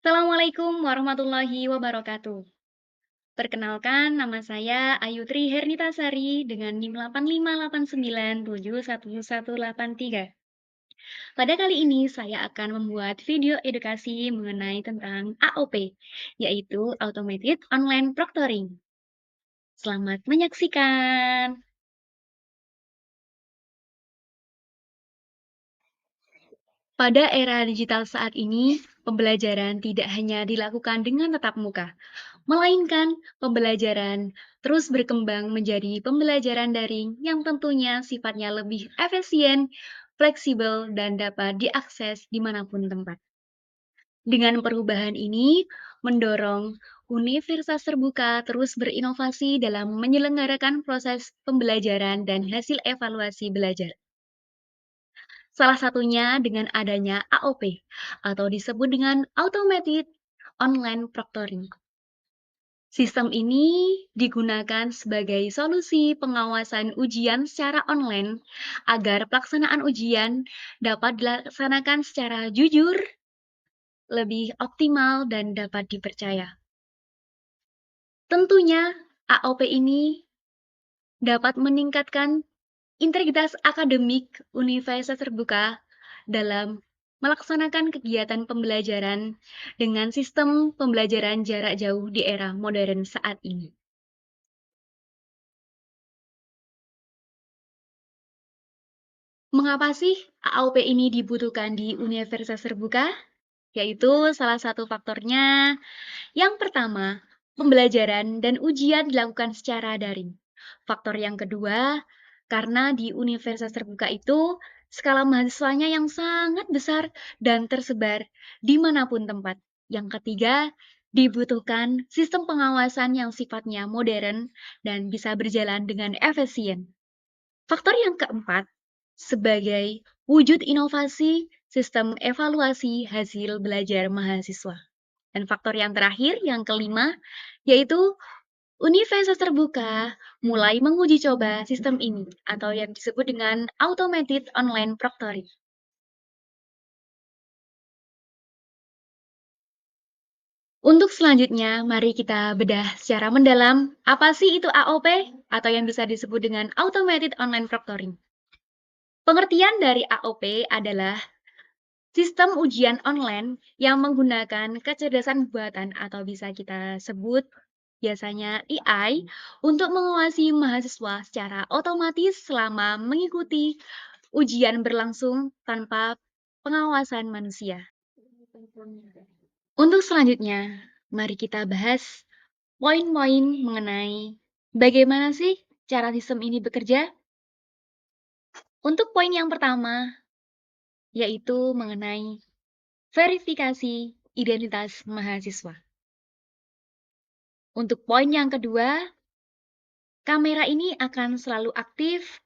Assalamualaikum warahmatullahi wabarakatuh. Perkenalkan, nama saya Ayu Tri Hernitasari dengan NIM 858971183. Pada kali ini saya akan membuat video edukasi mengenai tentang AOP, yaitu Automated Online Proctoring. Selamat menyaksikan. Pada era digital saat ini, pembelajaran tidak hanya dilakukan dengan tatap muka, melainkan pembelajaran terus berkembang menjadi pembelajaran daring yang tentunya sifatnya lebih efisien, fleksibel, dan dapat diakses dimanapun tempat. Dengan perubahan ini, mendorong universitas terbuka terus berinovasi dalam menyelenggarakan proses pembelajaran dan hasil evaluasi belajar. Salah satunya dengan adanya AOP atau disebut dengan Automated Online Proctoring. Sistem ini digunakan sebagai solusi pengawasan ujian secara online agar pelaksanaan ujian dapat dilaksanakan secara jujur, lebih optimal, dan dapat dipercaya. Tentunya, AOP ini dapat meningkatkan integritas akademik universitas terbuka dalam melaksanakan kegiatan pembelajaran dengan sistem pembelajaran jarak jauh di era modern saat ini. Mengapa sih AOP ini dibutuhkan di universitas terbuka? Yaitu salah satu faktornya, yang pertama, pembelajaran dan ujian dilakukan secara daring. Faktor yang kedua, karena di universitas terbuka itu skala mahasiswanya yang sangat besar dan tersebar dimanapun tempat. Yang ketiga, dibutuhkan sistem pengawasan yang sifatnya modern dan bisa berjalan dengan efisien. Faktor yang keempat, sebagai wujud inovasi sistem evaluasi hasil belajar mahasiswa. Dan faktor yang terakhir, yang kelima, yaitu universitas terbuka mulai menguji coba sistem ini atau yang disebut dengan Automated Online Proctoring. Untuk selanjutnya, mari kita bedah secara mendalam apa sih itu AOP atau yang bisa disebut dengan Automated Online Proctoring. Pengertian dari AOP adalah sistem ujian online yang menggunakan kecerdasan buatan atau bisa kita sebut biasanya AI untuk mengawasi mahasiswa secara otomatis selama mengikuti ujian berlangsung tanpa pengawasan manusia. Untuk selanjutnya, mari kita bahas poin-poin mengenai bagaimana sih cara sistem ini bekerja. Untuk poin yang pertama, yaitu mengenai verifikasi identitas mahasiswa. Untuk poin yang kedua, kamera ini akan selalu aktif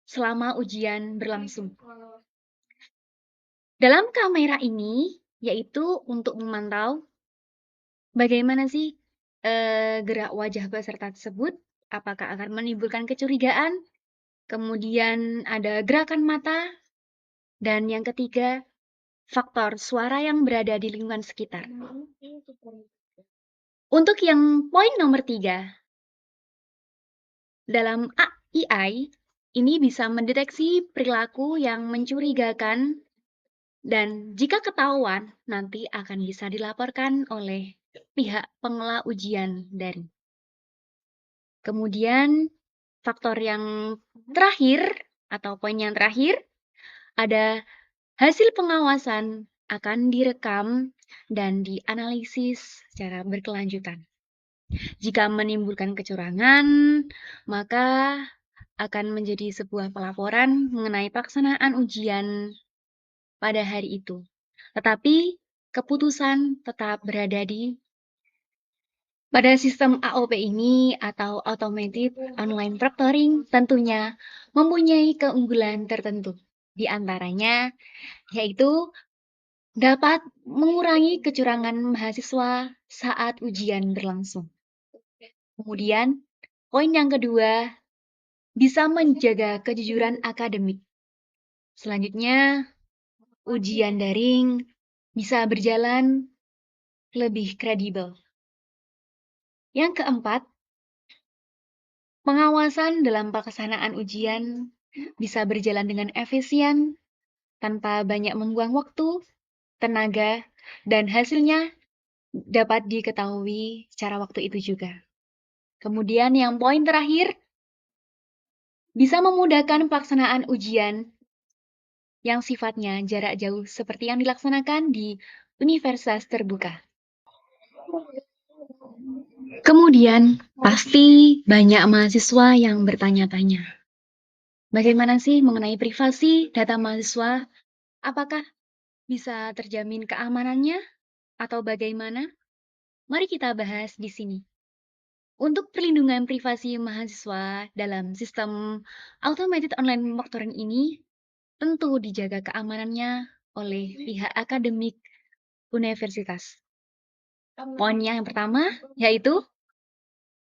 selama ujian berlangsung. Dalam kamera ini, yaitu untuk memantau bagaimana sih gerak wajah peserta tersebut, apakah akan menimbulkan kecurigaan, kemudian ada gerakan mata, dan yang ketiga, faktor suara yang berada di lingkungan sekitar. Untuk yang poin nomor 3, dalam AI, ini bisa mendeteksi perilaku yang mencurigakan dan jika ketahuan, nanti akan bisa dilaporkan oleh pihak pengelola ujian daring. Kemudian, faktor yang terakhir atau poin yang terakhir, ada hasil pengawasan akan direkam dan dianalisis secara berkelanjutan. Jika menimbulkan kecurangan, maka akan menjadi sebuah pelaporan mengenai pelaksanaan ujian pada hari itu. Tetapi keputusan tetap berada pada sistem AOP ini atau Automated Online Proctoring tentunya mempunyai keunggulan tertentu. Di antaranya yaitu dapat mengurangi kecurangan mahasiswa saat ujian berlangsung. Kemudian, poin yang kedua, bisa menjaga kejujuran akademik. Selanjutnya, ujian daring bisa berjalan lebih kredibel. Yang keempat, pengawasan dalam pelaksanaan ujian bisa berjalan dengan efisien tanpa banyak membuang waktu, tenaga, dan hasilnya dapat diketahui secara waktu itu juga. Kemudian yang poin terakhir, bisa memudahkan pelaksanaan ujian yang sifatnya jarak jauh seperti yang dilaksanakan di universitas terbuka. Kemudian, pasti banyak mahasiswa yang bertanya-tanya, bagaimana sih mengenai privasi data mahasiswa? Apakah bisa terjamin keamanannya atau bagaimana? Mari kita bahas di sini. Untuk perlindungan privasi mahasiswa dalam sistem automated online monitoring ini, tentu dijaga keamanannya oleh pihak akademik universitas. Poinnya yang pertama, yaitu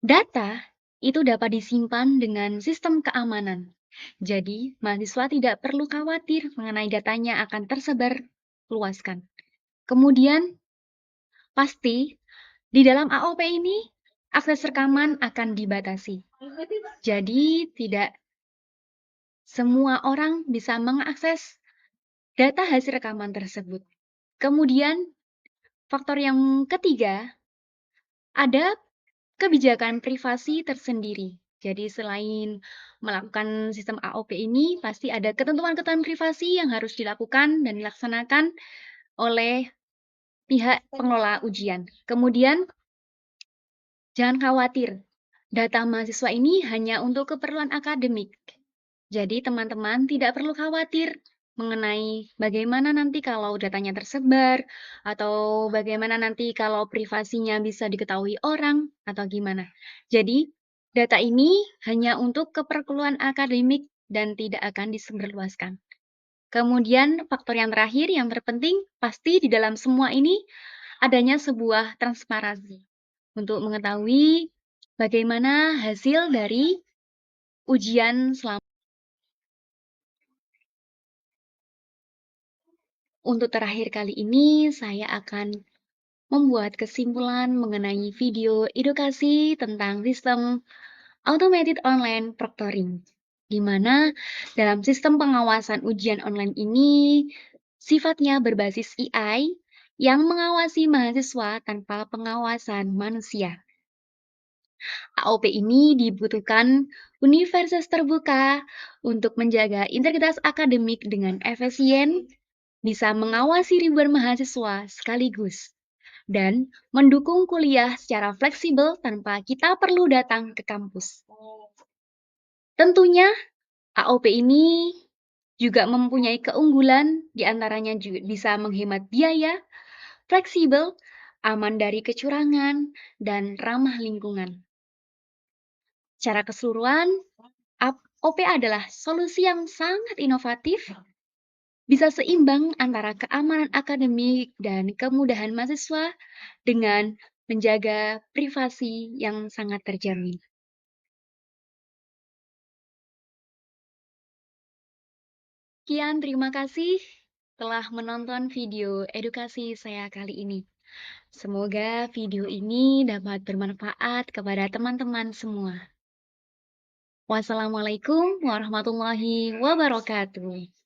data itu dapat disimpan dengan sistem keamanan. Jadi, mahasiswa tidak perlu khawatir mengenai datanya akan tersebar luaskan. Kemudian, pasti di dalam AOP ini akses rekaman akan dibatasi. Jadi, tidak semua orang bisa mengakses data hasil rekaman tersebut. Kemudian, faktor yang ketiga, ada kebijakan privasi tersendiri. Jadi selain melakukan sistem AOP ini, pasti ada ketentuan-ketentuan privasi yang harus dilakukan dan dilaksanakan oleh pihak pengelola ujian. Kemudian, jangan khawatir, data mahasiswa ini hanya untuk keperluan akademik. Jadi teman-teman tidak perlu khawatir mengenai bagaimana nanti kalau datanya tersebar, atau bagaimana nanti kalau privasinya bisa diketahui orang, atau gimana. Jadi, data ini hanya untuk keperluan akademik dan tidak akan disebarluaskan. Kemudian, faktor yang terakhir, yang terpenting, pasti di dalam semua ini adanya sebuah transparansi untuk mengetahui bagaimana hasil dari ujian selama. Untuk terakhir kali ini, saya akan membuat kesimpulan mengenai video edukasi tentang sistem automated online proctoring, di mana dalam sistem pengawasan ujian online ini sifatnya berbasis AI yang mengawasi mahasiswa tanpa pengawasan manusia. AOP ini dibutuhkan universitas terbuka untuk menjaga integritas akademik dengan efisien, bisa mengawasi ribuan mahasiswa sekaligus, dan mendukung kuliah secara fleksibel tanpa kita perlu datang ke kampus. Tentunya, AOP ini juga mempunyai keunggulan, diantaranya juga bisa menghemat biaya, fleksibel, aman dari kecurangan, dan ramah lingkungan. Secara keseluruhan, AOP adalah solusi yang sangat inovatif, bisa seimbang antara keamanan akademik dan kemudahan mahasiswa dengan menjaga privasi yang sangat terjamin. Sekian, terima kasih telah menonton video edukasi saya kali ini. Semoga video ini dapat bermanfaat kepada teman-teman semua. Wassalamualaikum warahmatullahi wabarakatuh.